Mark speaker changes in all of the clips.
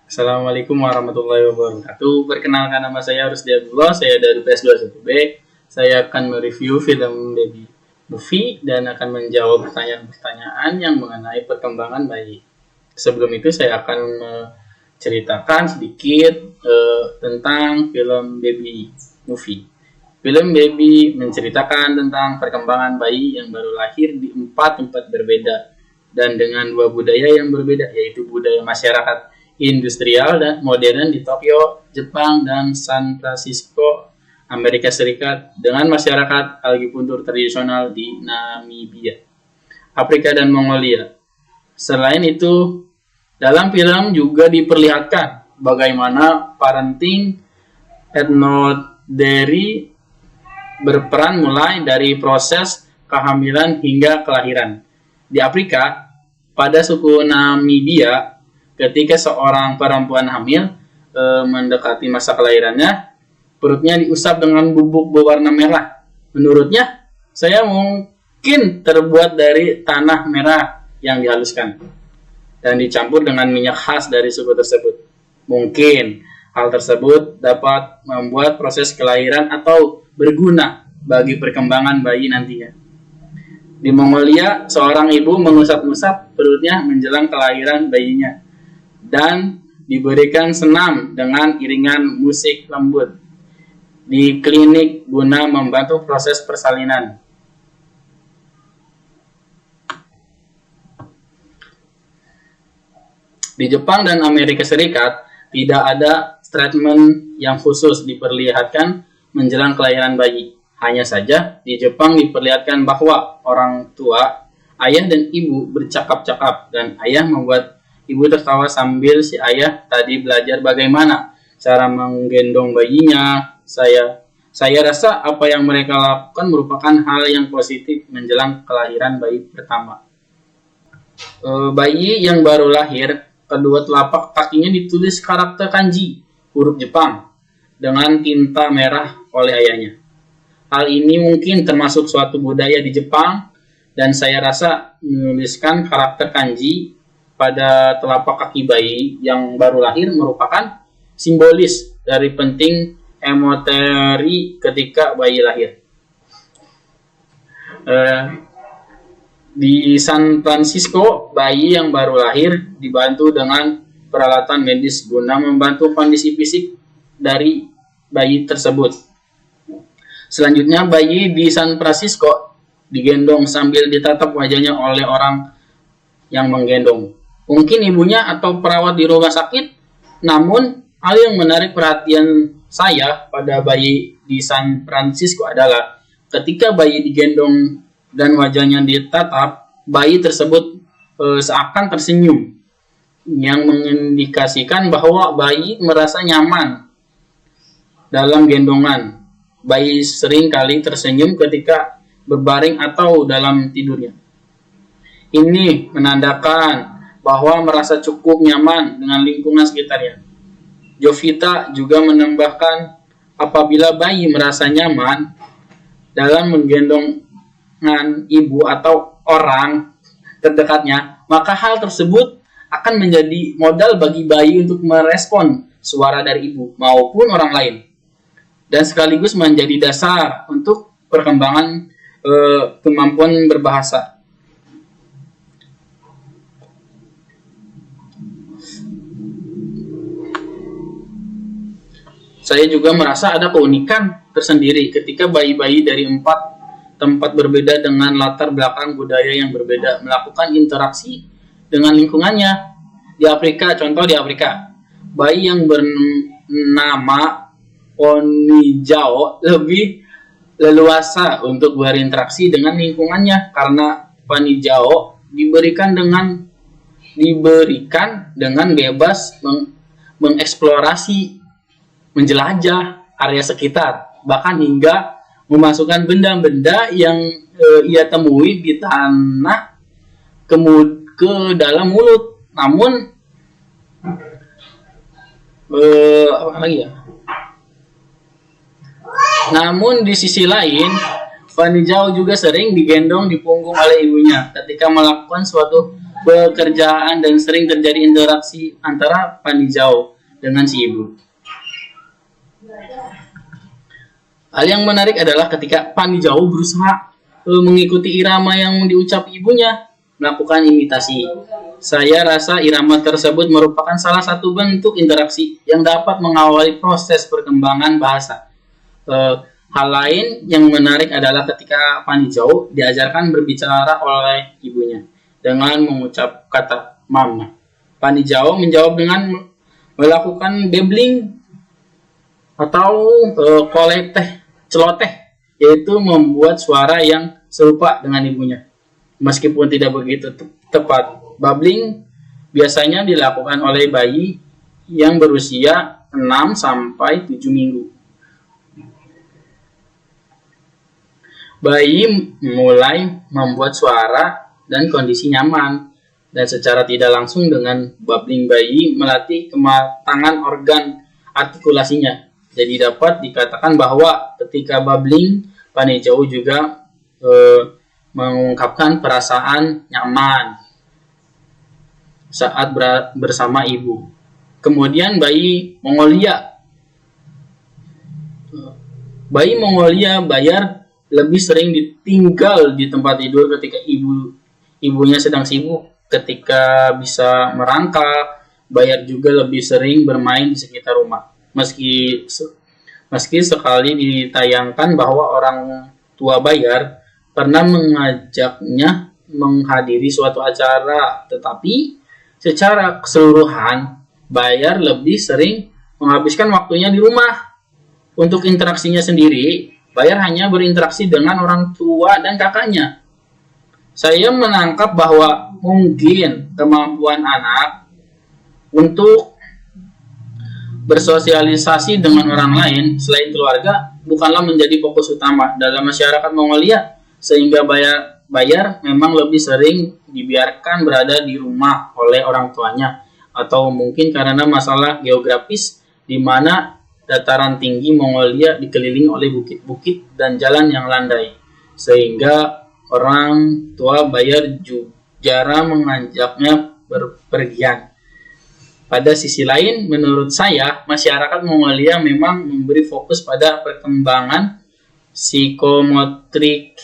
Speaker 1: Assalamualaikum warahmatullahi wabarakatuh. Perkenalkan, nama saya Rusdi Abdullah, saya dari PS21B. Saya akan mereview film Baby Movie dan akan menjawab pertanyaan-pertanyaan yang mengenai perkembangan bayi. Sebelum itu saya akan menceritakan sedikit tentang film Baby Movie. Film Baby menceritakan tentang perkembangan bayi yang baru lahir di empat tempat berbeda dan dengan dua budaya yang berbeda, yaitu budaya masyarakat industrial dan modern di Tokyo, Jepang, dan San Francisco, Amerika Serikat, dengan masyarakat Algipuntur tradisional di Namibia, Afrika, dan Mongolia. Selain itu, dalam film juga diperlihatkan bagaimana parenting etnoderi berperan mulai dari proses kehamilan hingga kelahiran. Di Afrika, pada suku Namibia, ketika seorang perempuan hamil mendekati masa kelahirannya, perutnya diusap dengan bubuk berwarna merah. Menurutnya, saya mungkin terbuat dari tanah merah yang dihaluskan dan dicampur dengan minyak khas dari suku tersebut. Mungkin hal tersebut dapat membuat proses kelahiran atau berguna bagi perkembangan bayi nantinya. Di Mongolia, seorang ibu mengusap-usap perutnya menjelang kelahiran bayinya dan diberikan senam dengan iringan musik lembut di klinik guna membantu proses persalinan. Di Jepang dan Amerika Serikat, tidak ada treatment yang khusus diperlihatkan menjelang kelahiran bayi. Hanya saja, di Jepang diperlihatkan bahwa orang tua, ayah dan ibu bercakap-cakap, dan ayah membuat ibu tertawa sambil si ayah tadi belajar bagaimana cara menggendong bayinya. Saya rasa apa yang mereka lakukan merupakan hal yang positif menjelang kelahiran bayi pertama. Bayi yang baru lahir, kedua telapak kakinya ditulis karakter kanji, huruf Jepang, dengan tinta merah oleh ayahnya. Hal ini mungkin termasuk suatu budaya di Jepang, dan saya rasa menuliskan karakter kanji pada telapak kaki bayi yang baru lahir merupakan simbolis dari penting emoteri ketika bayi lahir. Di San Francisco, bayi yang baru lahir dibantu dengan peralatan medis guna membantu kondisi fisik dari bayi tersebut. Selanjutnya, bayi di San Francisco digendong sambil ditatap wajahnya oleh orang yang menggendong. Mungkin ibunya atau perawat di rumah sakit. Namun, hal yang menarik perhatian saya pada bayi di San Francisco adalah ketika bayi digendong dan wajahnya ditatap, bayi tersebut seakan tersenyum, yang mengindikasikan bahwa bayi merasa nyaman dalam gendongan. Bayi sering kali tersenyum ketika berbaring atau dalam tidurnya. Ini menandakan bahwa merasa cukup nyaman dengan lingkungan sekitarnya. Jovita juga menambahkan, apabila bayi merasa nyaman dalam menggendongan ibu atau orang terdekatnya, maka hal tersebut akan menjadi modal bagi bayi untuk merespon suara dari ibu maupun orang lain, dan sekaligus menjadi dasar untuk perkembangan kemampuan berbahasa. Saya juga merasa ada keunikan tersendiri ketika bayi-bayi dari empat tempat berbeda dengan latar belakang budaya yang berbeda melakukan interaksi dengan lingkungannya. Di Afrika, bayi yang bernama Panijao lebih leluasa untuk berinteraksi dengan lingkungannya karena Panijao diberikan dengan bebas mengeksplorasi, menjelajah area sekitar, bahkan hingga memasukkan benda-benda yang ia temui di tanah ke dalam mulut. Namun Namun di sisi lain, Panijao juga sering digendong di punggung oleh ibunya ketika melakukan suatu pekerjaan dan sering terjadi interaksi antara panijau dengan si ibu. Hal yang menarik adalah ketika panijau berusaha mengikuti irama yang diucap ibunya, melakukan imitasi. Saya rasa irama tersebut merupakan salah satu bentuk interaksi yang dapat mengawali proses perkembangan bahasa. Hal lain yang menarik adalah ketika panijau diajarkan berbicara oleh ibunya dengan mengucap kata mama. Panijau menjawab dengan melakukan babbling atau celoteh, yaitu membuat suara yang serupa dengan ibunya. Meskipun tidak begitu tepat, babbling biasanya dilakukan oleh bayi yang berusia 6 sampai 7 minggu. Bayi mulai membuat suara dan kondisi nyaman, dan secara tidak langsung dengan babbling bayi melatih kematangan organ artikulasinya. Jadi dapat dikatakan bahwa ketika babbling, panijau juga mengungkapkan perasaan nyaman saat bersama ibu. Kemudian bayi Mongolia bayar lebih sering ditinggal di tempat tidur ketika ibunya sedang sibuk. Ketika bisa merangkak, bayar juga lebih sering bermain di sekitar rumah. Meski sekali ditayangkan bahwa orang tua bayar pernah mengajaknya menghadiri suatu acara, tetapi secara keseluruhan bayar lebih sering menghabiskan waktunya di rumah. Untuk interaksinya sendiri, bayar hanya berinteraksi dengan orang tua dan kakaknya. Saya menangkap bahwa mungkin kemampuan anak untuk bersosialisasi dengan orang lain selain keluarga bukanlah menjadi fokus utama dalam masyarakat Mongolia, sehingga bayar memang lebih sering dibiarkan berada di rumah oleh orang tuanya, atau mungkin karena masalah geografis di mana dataran tinggi Mongolia dikelilingi oleh bukit-bukit dan jalan yang landai, sehingga orang tua bayar jarang mengajaknya berpergian. Pada sisi lain, menurut saya, masyarakat Mongolia memang memberi fokus pada perkembangan psikomotrik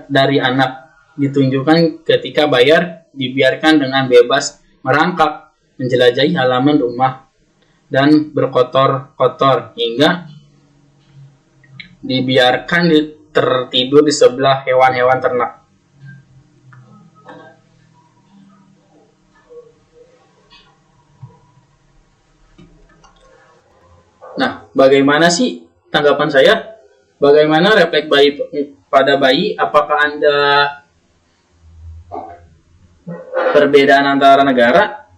Speaker 1: dari anak, ditunjukkan ketika bayar dibiarkan dengan bebas merangkak, menjelajahi halaman rumah, dan berkotor-kotor, hingga dibiarkan tertidur di sebelah hewan-hewan ternak. Nah, bagaimana sih tanggapan saya? Bagaimana refleks bayi pada bayi? Apakah Anda perbedaan antara negara?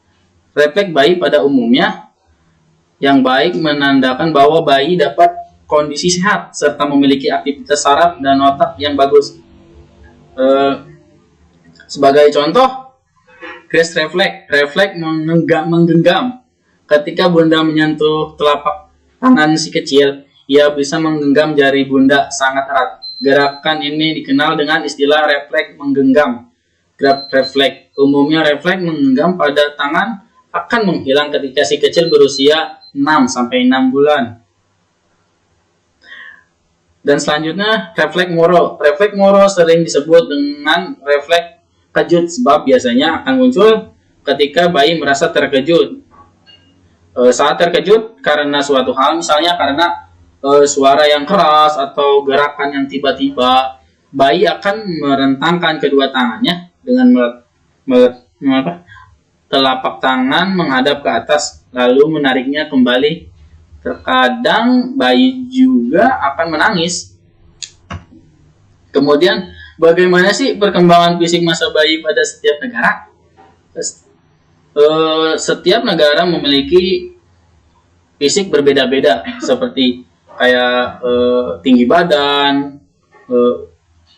Speaker 1: Refleks bayi pada umumnya yang baik menandakan bahwa bayi dapat kondisi sehat serta memiliki aktivitas saraf dan otak yang bagus. Sebagai contoh, Grace refleks menggenggam. Ketika bunda menyentuh telapak tangan si kecil, ia bisa menggenggam jari bunda sangat erat. Gerakan ini dikenal dengan istilah refleks menggenggam. Grab refleks. Umumnya refleks menggenggam pada tangan akan menghilang ketika si kecil berusia 6-6 bulan. Dan selanjutnya, refleks moro. Refleks moro sering disebut dengan refleks kejut sebab biasanya akan muncul ketika bayi merasa terkejut. Saat terkejut karena suatu hal, misalnya karena suara yang keras atau gerakan yang tiba-tiba, bayi akan merentangkan kedua tangannya dengan telapak tangan menghadap ke atas, lalu menariknya kembali. Terkadang bayi juga akan menangis. Kemudian, bagaimana sih perkembangan fisik masa bayi pada setiap negara? Setiap negara memiliki fisik berbeda-beda, seperti kayak tinggi badan,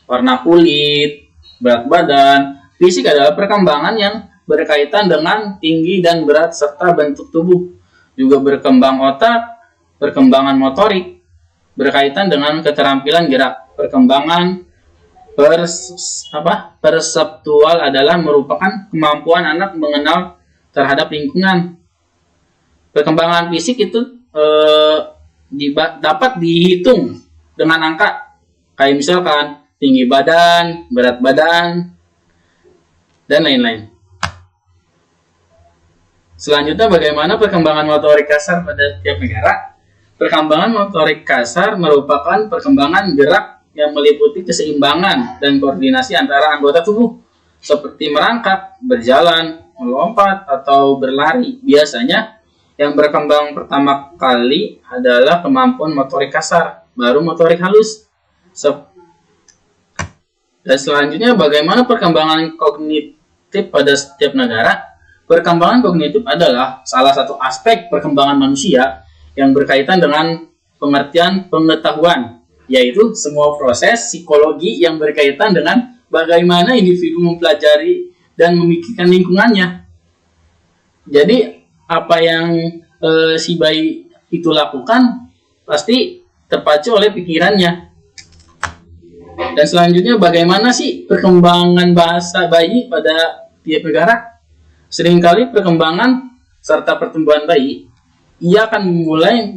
Speaker 1: warna kulit, berat badan. Fisik adalah perkembangan yang berkaitan dengan tinggi dan berat serta bentuk tubuh. Juga berkembang otak, perkembangan motorik, berkaitan dengan keterampilan gerak, perkembangan Perseptual adalah merupakan kemampuan anak mengenal terhadap lingkungan. Perkembangan fisik itu dapat dihitung dengan angka, kayak misalkan tinggi badan, berat badan, dan lain-lain. Selanjutnya, bagaimana perkembangan motorik kasar pada tiap negara? Perkembangan motorik kasar merupakan perkembangan gerak yang meliputi keseimbangan dan koordinasi antara anggota tubuh, seperti merangkak, berjalan, melompat, atau berlari. Biasanya, yang berkembang pertama kali adalah kemampuan motorik kasar, baru motorik halus. Dan selanjutnya, bagaimana perkembangan kognitif pada setiap negara? Perkembangan kognitif adalah salah satu aspek perkembangan manusia yang berkaitan dengan pengertian pengetahuan, yaitu semua proses psikologi yang berkaitan dengan bagaimana individu mempelajari dan memikirkan lingkungannya. Jadi, apa yang si bayi itu lakukan pasti terpacu oleh pikirannya. Dan selanjutnya, bagaimana sih perkembangan bahasa bayi pada tiap negara? Seringkali perkembangan serta pertumbuhan bayi, ia akan mulai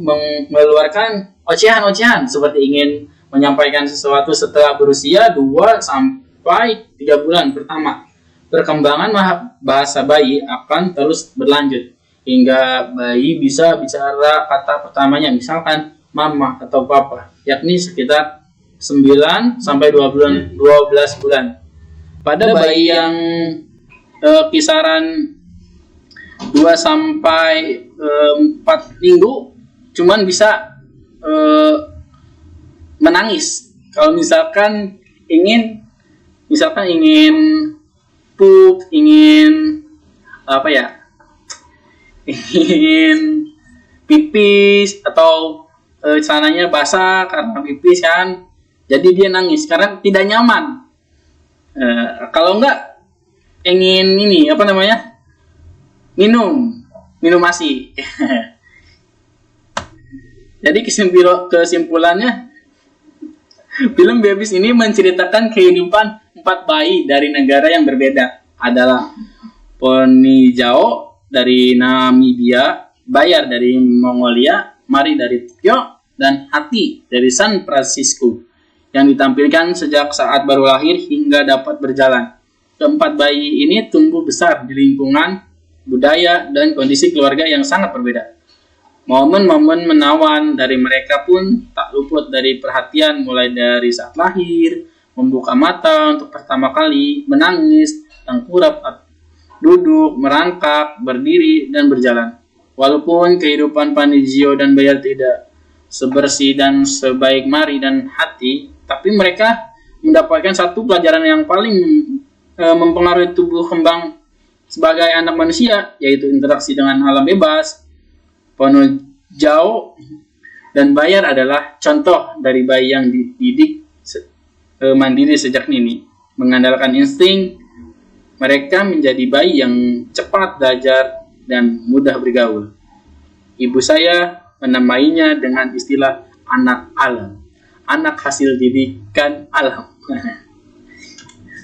Speaker 1: mengeluarkan ocehan-ocehan seperti ingin menyampaikan sesuatu setelah berusia 2 sampai 3 bulan pertama. Perkembangan bahasa bayi akan terus berlanjut hingga bayi bisa bicara kata pertamanya, misalkan mama atau papa, yakni sekitar 9 sampai 12 bulan. Pada bayi yang kisaran 2 sampai 4 minggu cuman bisa menangis kalau misalkan ingin pup, ingin ingin pipis, atau celananya basah karena pipis kan, jadi dia nangis karena tidak nyaman. Kalau enggak ingin minum ASI. Jadi kesimpulannya, film Babies ini menceritakan kehidupan 4 bayi dari negara yang berbeda, adalah Pony Jao dari Namibia, Bayar dari Mongolia, Mari dari Tokyo, dan Hati dari San Francisco, yang ditampilkan sejak saat baru lahir hingga dapat berjalan. Keempat bayi ini tumbuh besar di lingkungan, budaya, dan kondisi keluarga yang sangat berbeda. Momen-momen menawan dari mereka pun tak luput dari perhatian, mulai dari saat lahir, membuka mata untuk pertama kali, menangis, tengkurap, duduk, merangkak, berdiri, dan berjalan. Walaupun kehidupan Panizio dan Bayar tidak sebersih dan sebaik Mari dan Hati, tapi mereka mendapatkan satu pelajaran yang paling mempengaruhi tubuh kembang sebagai anak manusia, yaitu interaksi dengan alam bebas. Pony Jao dan Bayar adalah contoh dari bayi yang dididik mandiri sejak dini. Mengandalkan insting, mereka menjadi bayi yang cepat belajar dan mudah bergaul. Ibu saya menamainya dengan istilah anak alam, anak hasil didikan alam.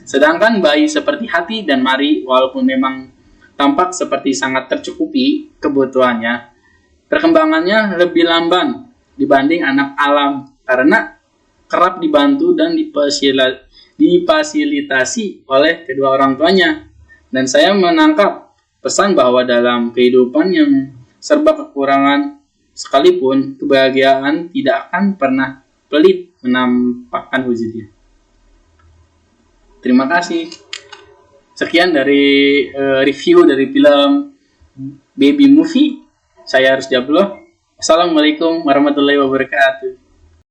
Speaker 1: Sedangkan bayi seperti Hati dan Mari, walaupun memang tampak seperti sangat tercukupi kebutuhannya, perkembangannya lebih lamban dibanding anak alam karena kerap dibantu dan difasilitasi oleh kedua orang tuanya. Dan saya menangkap pesan bahwa dalam kehidupan yang serba kekurangan sekalipun, kebahagiaan tidak akan pernah pelit menampakkan wujudnya. Terima kasih. Sekian dari review dari film Baby Movie. Saya Harus Jabloh. Assalamualaikum warahmatullahi wabarakatuh.